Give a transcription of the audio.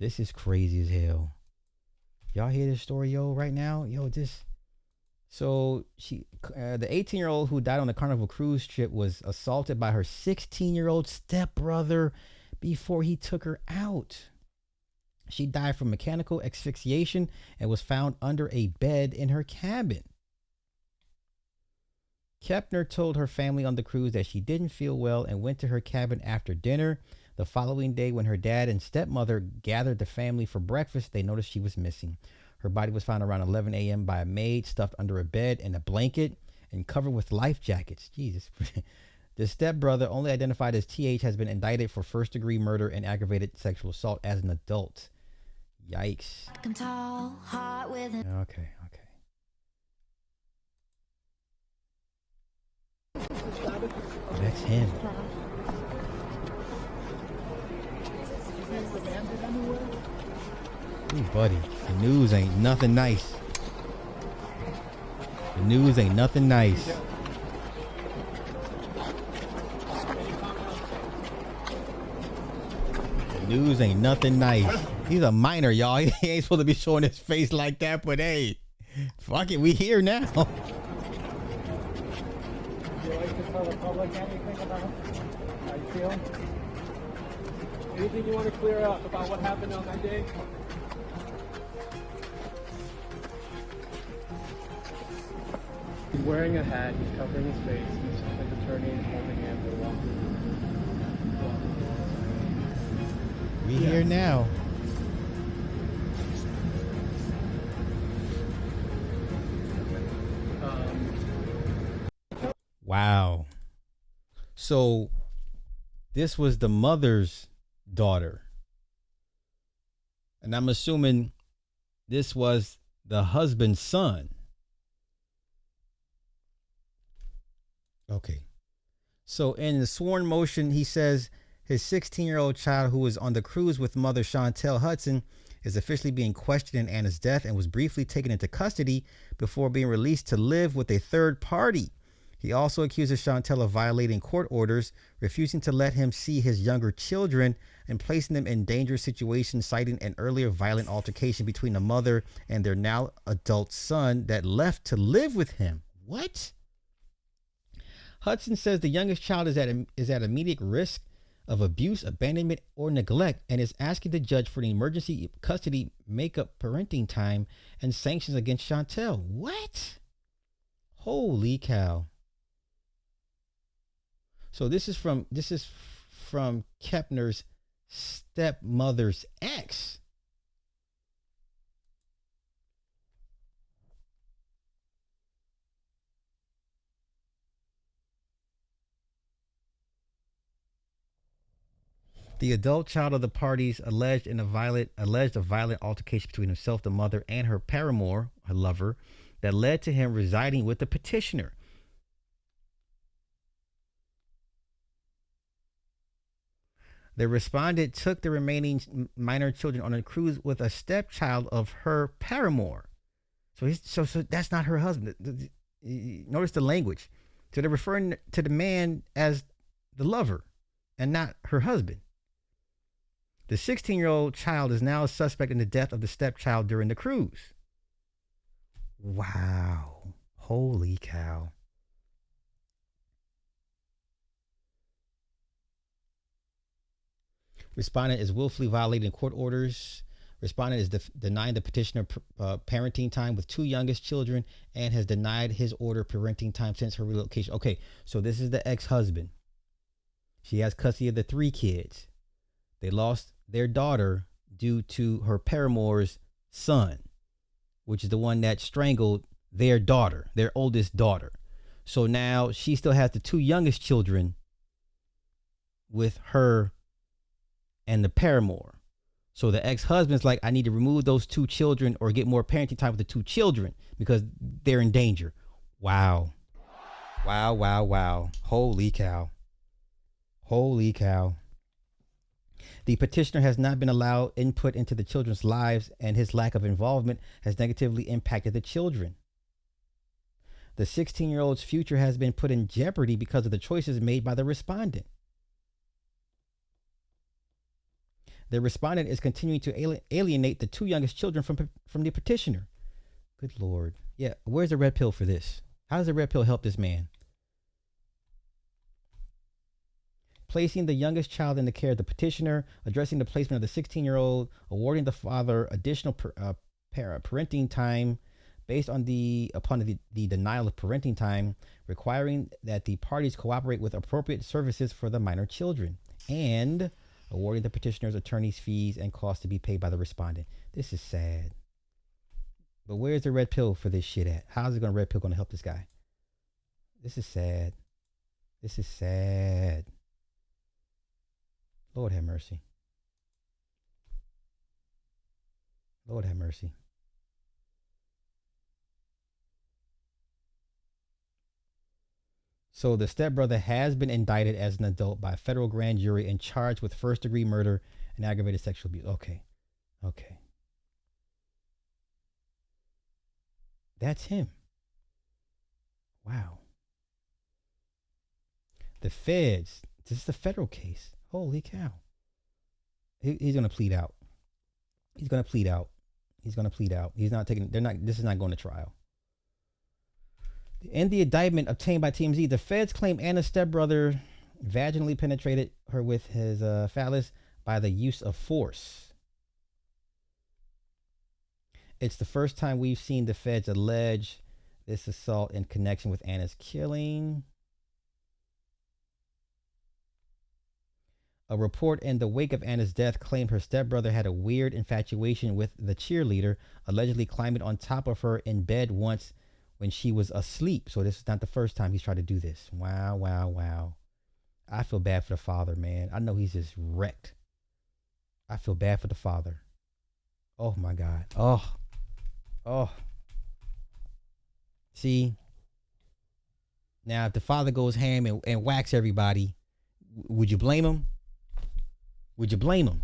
This is crazy as hell. Y'all hear this story, yo, right now? Yo, this. So the 18-year-old who died on the Carnival cruise trip was assaulted by her 16-year-old stepbrother before he took her out. She died from mechanical asphyxiation and was found under a bed in her cabin. Kepner told her family on the cruise that she didn't feel well and went to her cabin after dinner. The following day, when her dad and stepmother gathered the family for breakfast, they noticed she was missing. Her body was found around 11 a.m. by a maid, stuffed under a bed in a blanket and covered with life jackets. Jesus. The stepbrother, only identified as TH, has been indicted for first-degree murder and aggravated sexual assault as an adult. Yikes. Okay. That's him. Ooh, buddy, the news ain't nothing nice. The news ain't nothing nice. The news ain't nothing nice. He's a minor, y'all. He ain't supposed to be showing his face like that, but hey, fuck it, we here now. Would you like to tell the public anything about how you feel? Anything you want to clear up about what happened on that day? He's wearing a hat, he's covering his face, his attorney is holding him to walk. We here now. Wow. So this was the mother's daughter. And I'm assuming this was the husband's son. Okay. So in the sworn motion, he says his 16-year-old child who was on the cruise with mother Chantel Hudson is officially being questioned in Anna's death and was briefly taken into custody before being released to live with a third party. He also accuses Chantel of violating court orders, refusing to let him see his younger children, and placing them in dangerous situations, citing an earlier violent altercation between the mother and their now adult son that left to live with him. What? Hudson says the youngest child is at immediate risk of abuse, abandonment, or neglect, and is asking the judge for an emergency custody makeup parenting time and sanctions against Chantel. What? Holy cow. So this is from Kepner's stepmother's ex. The adult child of the parties alleged a violent altercation between himself, the mother, and her paramour, her lover, that led to him residing with the petitioner. The respondent took the remaining minor children on a cruise with a stepchild of her paramour. So that's not her husband. Notice the language. So they're referring to the man as the lover and not her husband. The 16-year-old child is now a suspect in the death of the stepchild during the cruise. Wow. Holy cow. Respondent is willfully violating court orders. Respondent is denying the petitioner parenting time with two youngest children and has denied his order parenting time since her relocation. Okay, so this is the ex-husband. She has custody of the three kids. They lost their daughter due to her paramour's son, which is the one that strangled their daughter, their oldest daughter. So now she still has the two youngest children with her and the paramour. So the ex-husband's like, I need to remove those two children or get more parenting time with the two children because they're in danger. Wow. Holy cow. The petitioner has not been allowed input into the children's lives, and his lack of involvement has negatively impacted the children. The 16-year-old's future has been put in jeopardy because of the choices made by the respondent. The respondent is continuing to alienate the two youngest children from the petitioner. Good Lord. Yeah, where's the red pill for this? How does the red pill help this man? Placing the youngest child in the care of the petitioner, addressing the placement of the 16-year-old, awarding the father additional parenting time based on upon the denial of parenting time, requiring that the parties cooperate with appropriate services for the minor children, and awarding the petitioner's attorney's fees and costs to be paid by the respondent. This is sad. But where's the red pill for this shit at? How's the red pill going to help this guy? This is sad. This is sad. Lord have mercy. Lord have mercy. So the stepbrother has been indicted as an adult by a federal grand jury and charged with first-degree murder and aggravated sexual abuse. Okay. Okay. That's him. Wow. The feds. This is a federal case. Holy cow. He's going to plead out. He's going to plead out. He's going to plead out. He's not taking, this is not going to trial. In the indictment obtained by TMZ, the feds claim Anna's stepbrother vaginally penetrated her with his phallus by the use of force. It's the first time we've seen the feds allege this assault in connection with Anna's killing. A report in the wake of Anna's death claimed her stepbrother had a weird infatuation with the cheerleader, allegedly climbing on top of her in bed once when she was asleep. So this is not the first time he's tried to do this. Wow, wow, wow. I feel bad for the father, man. I know he's just wrecked. I feel bad for the father. Oh my God. Oh. See? Now, if the father goes ham and whacks everybody, would you blame him? Would you blame him?